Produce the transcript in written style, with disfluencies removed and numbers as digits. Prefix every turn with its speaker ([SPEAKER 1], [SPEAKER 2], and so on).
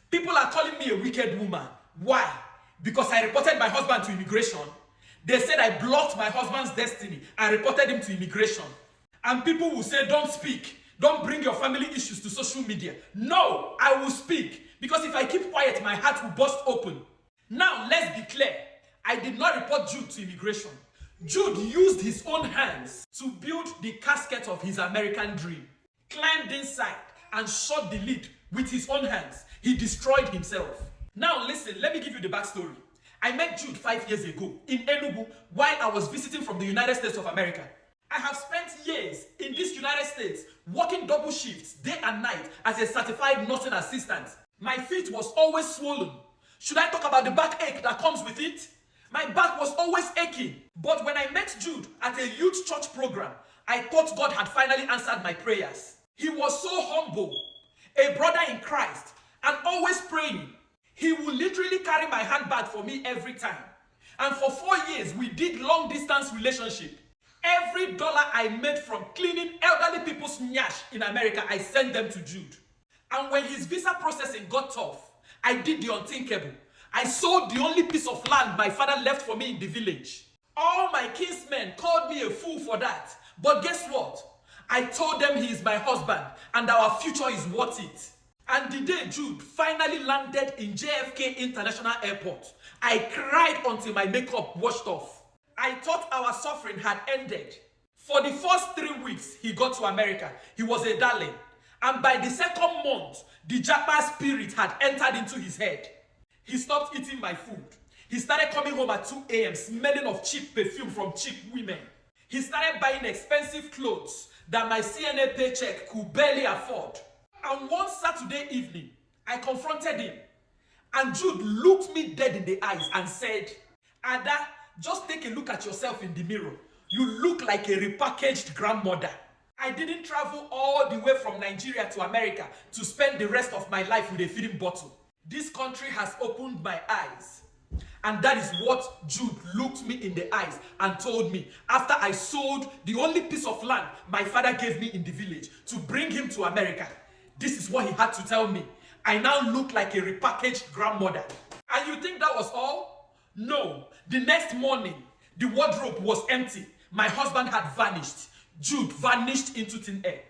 [SPEAKER 1] People are calling me a wicked woman. Why? Because I reported my husband to immigration. They said I blocked my husband's destiny and reported him to immigration. And people will say, don't speak. Don't bring your family issues to social media. No, I will speak. Because if I keep quiet, my heart will burst open. Now, let's be clear. I did not report Jude to immigration. Jude used his own hands to build the casket of his American dream. Climbed inside and shot the lid with his own hands. He destroyed himself. Now listen, let me give you the backstory. I met Jude 5 years ago in Enugu while I was visiting from the United States of America. I have spent years in this United States working double shifts day and night as a certified nursing assistant. My feet was always swollen. Should I talk about the backache that comes with it? My back was always aching. But when I met Jude at a youth church program, I thought God had finally answered my prayers. He was so humble, a brother in Christ, and always praying. He would literally carry my handbag for me every time. And for 4 years, we did long distance relationship. Every dollar I made from cleaning elderly people's nyash in America, I sent them to Jude. And when his visa processing got tough, I did the unthinkable. I sold the only piece of land my father left for me in the village. All my kinsmen called me a fool for that. But guess what? I told them he is my husband and our future is worth it. And the day Jude finally landed in JFK International Airport, I cried until my makeup washed off. I thought our suffering had ended. For the first 3 weeks he got to America, he was a darling. And by the second month, the Japa spirit had entered into his head. He stopped eating my food. He started coming home at 2 a.m. smelling of cheap perfume from cheap women. He started buying expensive clothes that my CNA paycheck could barely afford. And one Saturday evening, I confronted him. And Jude looked me dead in the eyes and said, Ada, just take a look at yourself in the mirror. You look like a repackaged grandmother. I didn't travel all the way from Nigeria to America to spend the rest of my life with a feeding bottle. This country has opened my eyes. And that is what Jude looked me in the eyes and told me after I sold the only piece of land my father gave me in the village to bring him to America. This is what he had to tell me. I now look like a repackaged grandmother. And you think that was all? No. The next morning, the wardrobe was empty. My husband had vanished. Jude vanished into thin air.